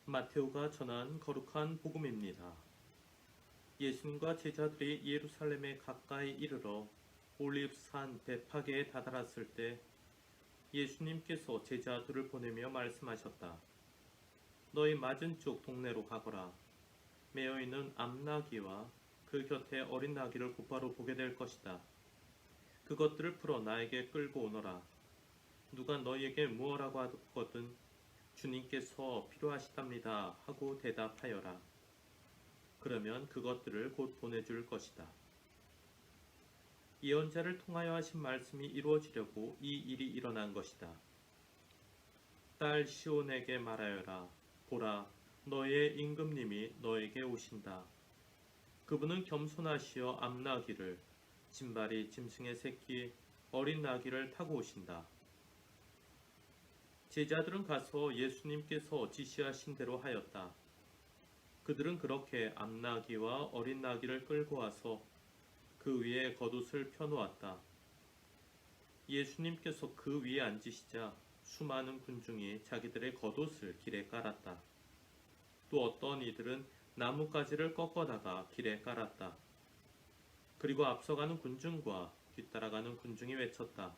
마테오가 전한 거룩한 복음입니다. 예수님과 제자들이 예루살렘에 가까이 이르러 올리브산 대파게에 다다랐을 때 예수님께서 제자들을 보내며 말씀하셨다. 너희 맞은쪽 동네로 가거라. 매어 있는 암나귀와 그 곁에 어린 나귀를 곧바로 보게 될 것이다. 그것들을 풀어 나에게 끌고 오너라. 누가 너희에게 무엇라고 하거든 주님께서 필요하시답니다 하고 대답하여라. 그러면 그것들을 곧 보내줄 것이다. 예언자를 통하여 하신 말씀이 이루어지려고 이 일이 일어난 것이다. 딸 시온에게 말하여라. 보라, 너의 임금님이 너에게 오신다. 그분은 겸손하시어 암나귀를, 짐발이 짐승의 새끼, 어린 나귀를 타고 오신다. 제자들은 가서 예수님께서 지시하신 대로 하였다. 그들은 그렇게 암나귀와 어린 나귀를 끌고 와서 그 위에 겉옷을 펴놓았다. 예수님께서 그 위에 앉으시자 수많은 군중이 자기들의 겉옷을 길에 깔았다. 또 어떤 이들은 나뭇가지를 꺾어다가 길에 깔았다. 그리고 앞서가는 군중과 뒤따라가는 군중이 외쳤다.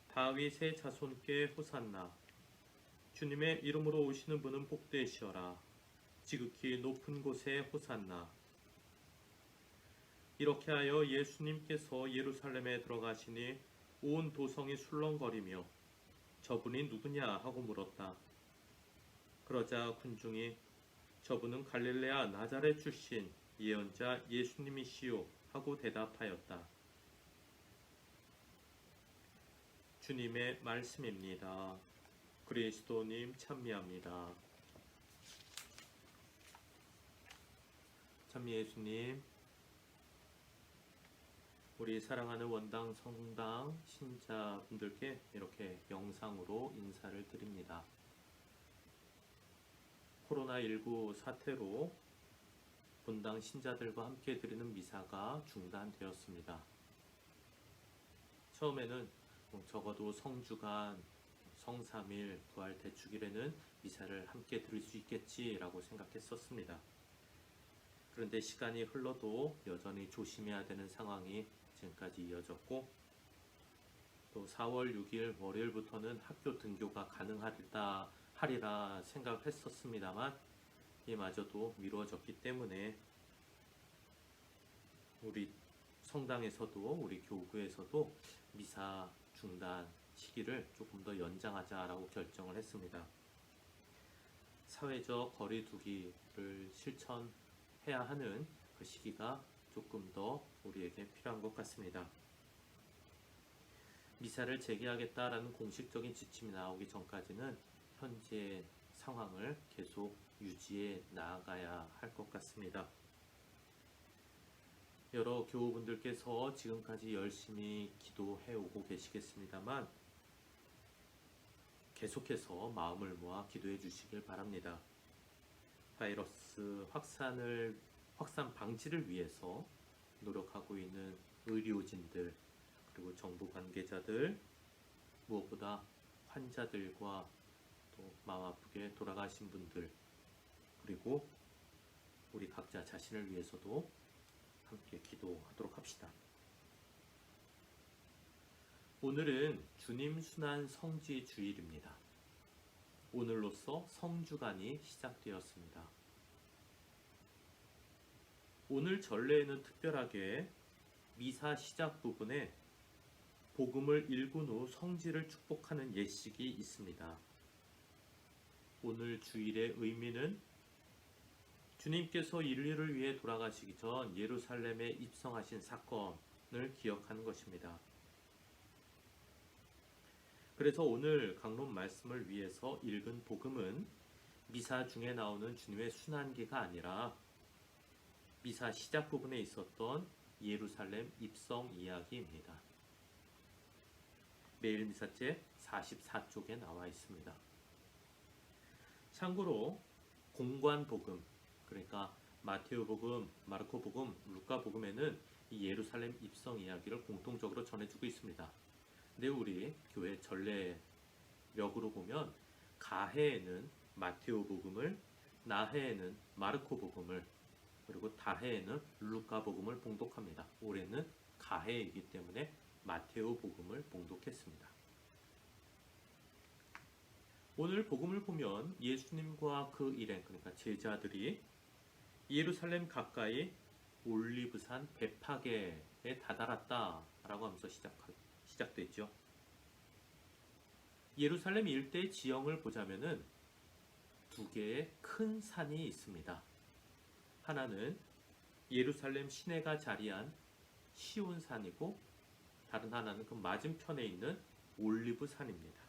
다윗의 자손께 호산나. 주님의 이름으로 오시는 분은 복되시어라. 지극히 높은 곳에 호산나. 이렇게 하여 예수님께서 예루살렘에 들어가시니 온 도성이 술렁거리며 저분이 누구냐 하고 물었다. 그러자 군중이 저분은 갈릴레아 나자렛 출신 예언자 예수님이시요 하고 대답하였다. 주님의 말씀입니다. 그리스도님 찬미합니다. 찬미 예수님, 우리 사랑하는 원당 성당 신자분들께 이렇게 영상으로 인사를 드립니다. 코로나19 사태로 본당 신자들과 함께 드리는 미사가 중단되었습니다. 처음에는 적어도 성주간, 성삼일, 부활 대축일에는 미사를 함께 드릴 수 있겠지라고 생각했었습니다. 그런데 시간이 흘러도 여전히 조심해야 되는 상황이 지금까지 이어졌고, 또 4월 6일 월요일부터는 학교 등교가 가능하리라 생각을 했었습니다만 이마저도 미뤄졌기 때문에 우리 성당에서도 우리 교구에서도 미사 중단 시기를 조금 더 연장하자라고 결정을 했습니다. 사회적 거리 두기를 실천해야 하는 그 시기가 조금 더 우리에게 필요한 것 같습니다. 미사를 재개하겠다라는 공식적인 지침이 나오기 전까지는 현재 상황을 계속 유지해 나아가야 할 것 같습니다. 여러 교우분들께서 지금까지 열심히 기도해 오고 계시겠습니다만 계속해서 마음을 모아 기도해 주시길 바랍니다. 바이러스 확산 방지를 위해서 노력하고 있는 의료진들, 그리고 정부 관계자들, 무엇보다 환자들과 또 마음 아프게 돌아가신 분들, 그리고 우리 각자 자신을 위해서도 함께 기도하도록 합시다. 오늘은 주님 순환 성지 주일입니다. 오늘로써 성주간이 시작되었습니다. 오늘 전례에는 특별하게 미사 시작 부분에 복음을 읽은 후 성지를 축복하는 예식이 있습니다. 오늘 주일의 의미는 주님께서 인류를 위해 돌아가시기 전 예루살렘에 입성하신 사건을 기억하는 것입니다. 그래서 오늘 강론 말씀을 위해서 읽은 복음은 미사 중에 나오는 주님의 순환기가 아니라 미사 시작 부분에 있었던 예루살렘 입성 이야기입니다. 매일 미사책 44쪽에 나와 있습니다. 참고로 공관 복음, 그러니까 마테오 복음, 마르코 복음, 루카 복음에는 이 예루살렘 입성 이야기를 공통적으로 전해주고 있습니다. 근데 우리 교회 전례력으로 보면 가해에는 마테오 복음을, 나해에는 마르코 복음을, 그리고 다해에는 루카 복음을 봉독합니다. 올해는 가해이기 때문에 마테오 복음을 봉독했습니다. 오늘 복음을 보면 예수님과 그 일행, 그러니까 제자들이 예루살렘 가까이 올리브산 베파게에 다다랐다라고 하면서 시작됐죠. 예루살렘 일대의 지형을 보자면은 두 개의 큰 산이 있습니다. 하나는 예루살렘 시내가 자리한 시온산이고, 다른 하나는 그 맞은편에 있는 올리브산입니다.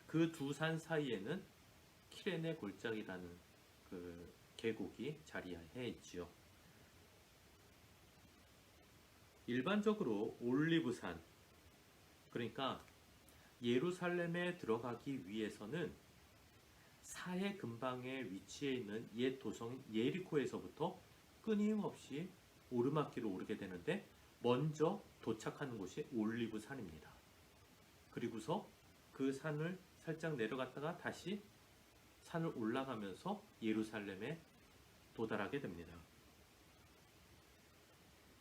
그 두 산 사이에는 키레네 골짜기라는 그 계곡이 자리해 있지요. 일반적으로 올리브산, 그러니까 예루살렘에 들어가기 위해서는 사해 근방에 위치해 있는 옛 도성 예리코에서부터 끊임없이 오르막길을 오르게 되는데, 먼저 도착하는 곳이 올리브산입니다. 그리고서 그 산을 살짝 내려갔다가 다시 산을 올라가면서 예루살렘에 도달하게 됩니다.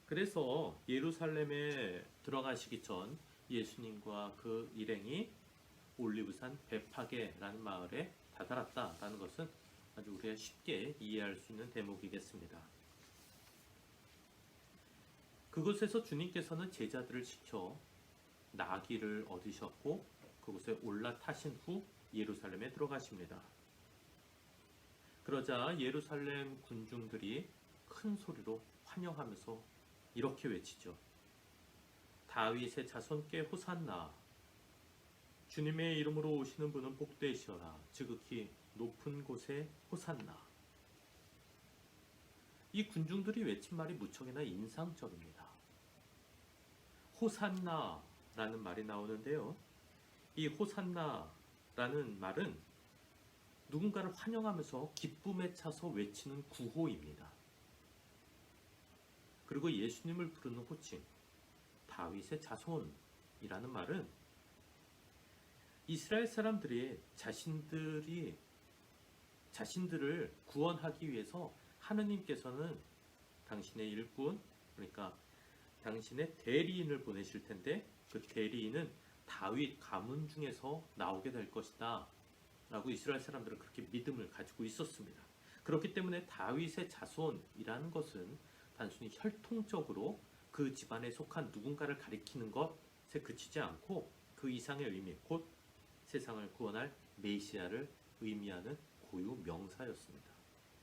그래서 예루살렘에 들어가시기 전 예수님과 그 일행이 올리브산 베파게라는 마을에 다다랐다라는 것은 아주 우리가 쉽게 이해할 수 있는 대목이겠습니다. 그곳에서 주님께서는 제자들을 시켜 나귀를 얻으셨고, 그곳에 올라타신 후 예루살렘에 들어가십니다. 그러자 예루살렘 군중들이 큰 소리로 환영하면서 이렇게 외치죠. 다윗의 자손께 호산나. 주님의 이름으로 오시는 분은 복되시어라. 지극히 높은 곳에 호산나. 이 군중들이 외친 말이 무척이나 인상적입니다. 호산나라는 말이 나오는데요. 이 호산나라는 말은 누군가를 환영하면서 기쁨에 차서 외치는 구호입니다. 그리고 예수님을 부르는 호칭, 다윗의 자손이라는 말은 이스라엘 사람들이 자신들을 구원하기 위해서 하느님께서는 당신의 일꾼, 그러니까 당신의 대리인을 보내실 텐데, 그 대리인은 다윗 가문 중에서 나오게 될 것이다 라고 이스라엘 사람들은 그렇게 믿음을 가지고 있었습니다. 그렇기 때문에 다윗의 자손이라는 것은 단순히 혈통적으로 그 집안에 속한 누군가를 가리키는 것에 그치지 않고 그 이상의 의미, 곧 세상을 구원할 메시아를 의미하는 고유 명사였습니다.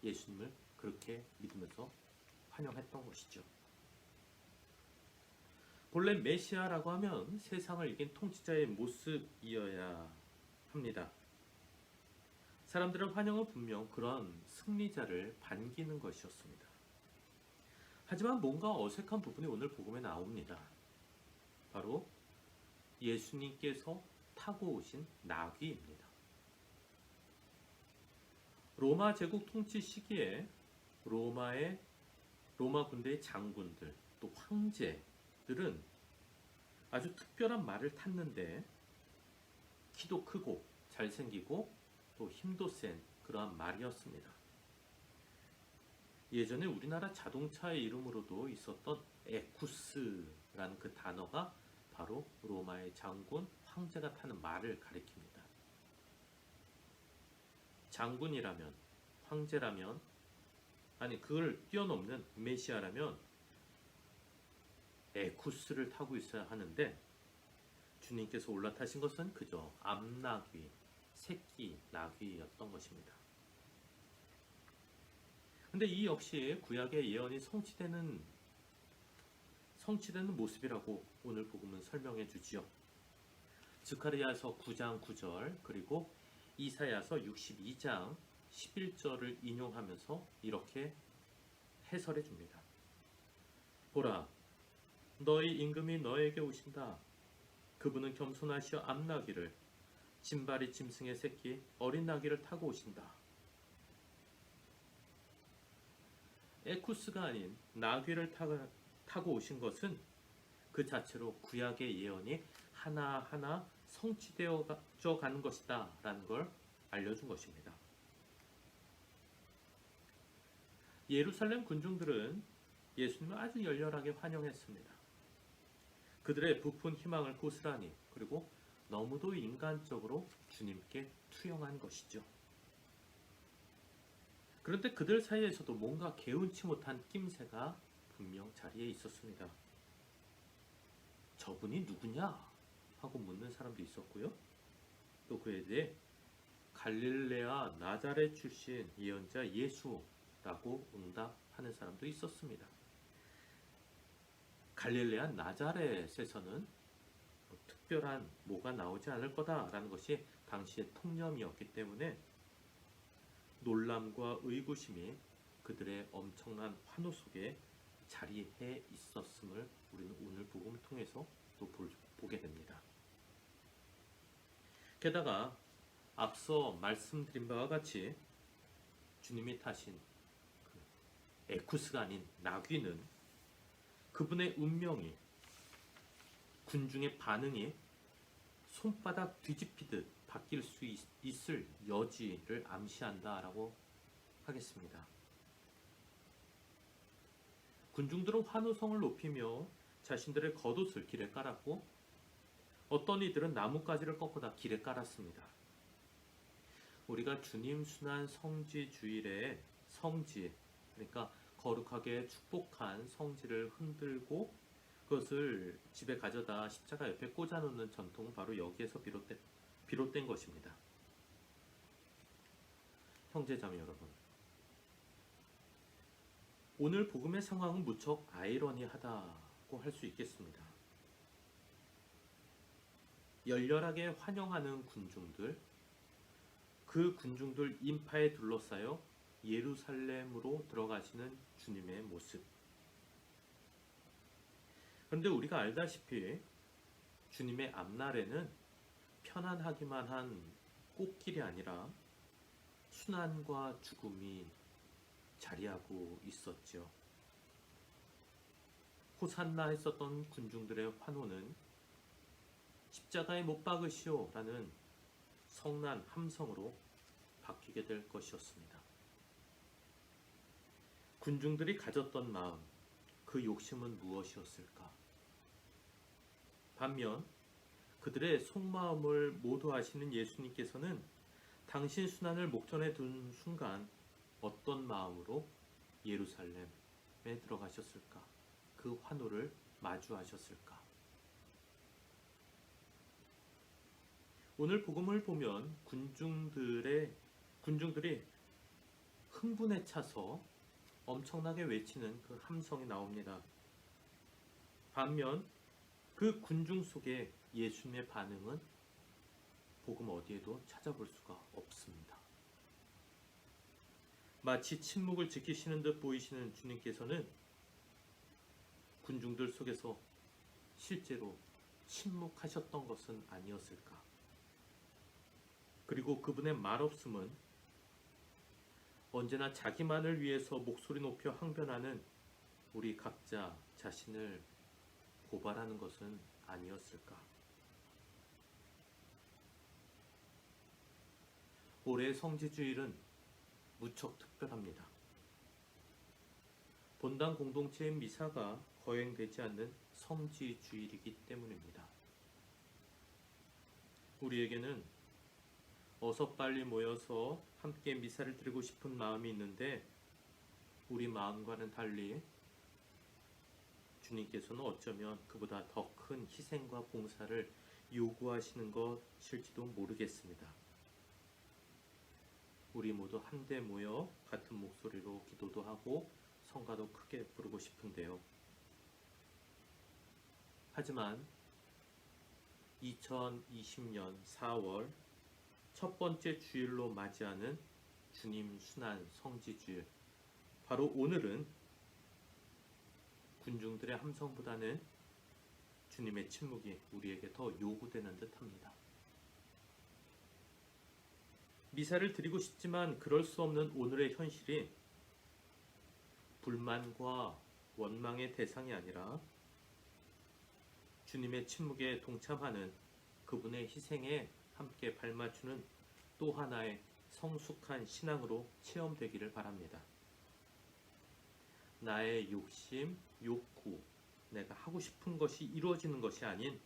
예수님을 그렇게 믿으면서 환영했던 것이죠. 본래 메시아라고 하면 세상을 이긴 통치자의 모습이어야 합니다. 사람들의 환영은 분명 그런 승리자를 반기는 것이었습니다. 하지만 뭔가 어색한 부분이 오늘 복음에 나옵니다. 바로 예수님께서 타고 오신 나귀입니다. 로마 제국 통치 시기에 로마 군대의 장군들, 또 황제들은 아주 특별한 말을 탔는데, 키도 크고 잘생기고 또 힘도 센 그러한 말이었습니다. 예전에 우리나라 자동차의 이름으로도 있었던 에쿠스라는 그 단어가 바로 로마의 장군, 황제가 타는 말을 가리킵니다. 장군이라면, 황제라면, 아니 그걸 뛰어넘는 메시아라면 에쿠스를 타고 있어야 하는데, 주님께서 올라타신 것은 그저 암나귀, 새끼 나귀였던 것입니다. 근데 이 역시 구약의 예언이 성취되는 모습이라고 오늘 복음은 설명해 주지요. 스가랴서 9장 9절, 그리고 이사야서 62장 11절을 인용하면서 이렇게 해설해 줍니다. 보라, 너희 임금이 너에게 오신다. 그분은 겸손하시어 암나귀를, 진바리 짐승의 새끼 어린 나귀를 타고 오신다. 에쿠스가 아닌 나귀를 타고 오신 것은 그 자체로 구약의 예언이 하나하나 성취되어 가는 것이다 라는 걸 알려준 것입니다. 예루살렘 군중들은 예수님을 아주 열렬하게 환영했습니다. 그들의 부푼 희망을 고스란히 그리고 너무도 인간적으로 주님께 투영한 것이죠. 그런데 그들 사이에서도 뭔가 개운치 못한 낌새가 분명 자리에 있었습니다. 저분이 누구냐? 하고 묻는 사람도 있었고요. 또 그에 대해 갈릴레아 나자렛 출신 예언자 예수라고 응답하는 사람도 있었습니다. 갈릴레아 나자렛에서는 특별한 뭐가 나오지 않을 거다라는 것이 당시의 통념이었기 때문에 놀람과 의구심이 그들의 엄청난 환호 속에 자리해 있었음을 우리는 오늘 복음을 통해서 또 보게 됩니다. 게다가 앞서 말씀드린 바와 같이 주님이 타신 에쿠스가 아닌 나귀는 그분의 운명이 군중의 반응이 손바닥 뒤집히듯 바뀔 수 있을 여지를 암시한다라고 하겠습니다. 군중들은 환호성을 높이며 자신들의 겉옷을 길에 깔았고 어떤 이들은 나뭇가지를 꺾어다 길에 깔았습니다. 우리가 주님 순환 성지 주일에 성지, 그러니까 거룩하게 축복한 성지를 흔들고 그것을 집에 가져다 십자가 옆에 꽂아놓는 전통은 바로 여기에서 비롯된 것입니다. 형제자매 여러분, 오늘 복음의 상황은 무척 아이러니하다고 할 수 있겠습니다. 열렬하게 환영하는 군중들, 그 군중들 인파에 둘러싸여 예루살렘으로 들어가시는 주님의 모습. 그런데 우리가 알다시피 주님의 앞날에는 편안하기만 한 꽃길이 아니라 순환과 죽음이 자리하고 있었죠. 호산나 했었던 군중들의 환호는 십자가에 못 박으시오 라는 성난 함성으로 바뀌게 될 것이었습니다. 군중들이 가졌던 마음, 그 욕심은 무엇이었을까? 반면 그들의 속마음을 모두 아시는 예수님께서는 당신 순환을 목전에 둔 순간 어떤 마음으로 예루살렘에 들어가셨을까? 그 환호를 마주하셨을까? 오늘 복음을 보면 군중들이 흥분에 차서 엄청나게 외치는 그 함성이 나옵니다. 반면 그 군중 속에 예수님의 반응은 복음 어디에도 찾아볼 수가 없습니다. 마치 침묵을 지키시는 듯 보이시는 주님께서는 군중들 속에서 실제로 침묵하셨던 것은 아니었을까? 그리고 그분의 말없음은 언제나 자기만을 위해서 목소리 높여 항변하는 우리 각자 자신을 고발하는 것은 아니었을까? 올해의 성지주일은 무척 특별합니다. 본당 공동체의 미사가 거행되지 않는 성지주일이기 때문입니다. 우리에게는 어서 빨리 모여서 함께 미사를 드리고 싶은 마음이 있는데 우리 마음과는 달리 주님께서는 어쩌면 그보다 더 큰 희생과 봉사를 요구하시는 것일지도 모르겠습니다. 우리 모두 한데 모여 같은 목소리로 기도도 하고 성가도 크게 부르고 싶은데요. 하지만 2020년 4월 첫 번째 주일로 맞이하는 주님 순환 성지주일, 바로 오늘은 군중들의 함성보다는 주님의 침묵이 우리에게 더 요구되는 듯합니다. 미사를 드리고 싶지만 그럴 수 없는 오늘의 현실이 불만과 원망의 대상이 아니라 주님의 침묵에 동참하는 그분의 희생에 함께 발맞추는 또 하나의 성숙한 신앙으로 체험되기를 바랍니다. 나의 욕심, 욕구, 내가 하고 싶은 것이 이루어지는 것이 아닌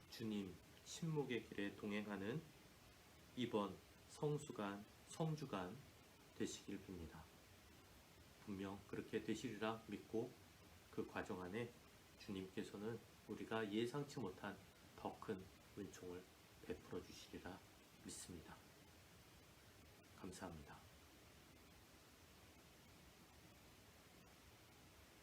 주님 침묵의 길에 동행하는 이번 성수간, 성주간 되시길 빕니다. 분명 그렇게 되시리라 믿고 그 과정 안에 주님께서는 우리가 예상치 못한 더 큰 은총을 베풀어 주시리라 믿습니다. 감사합니다.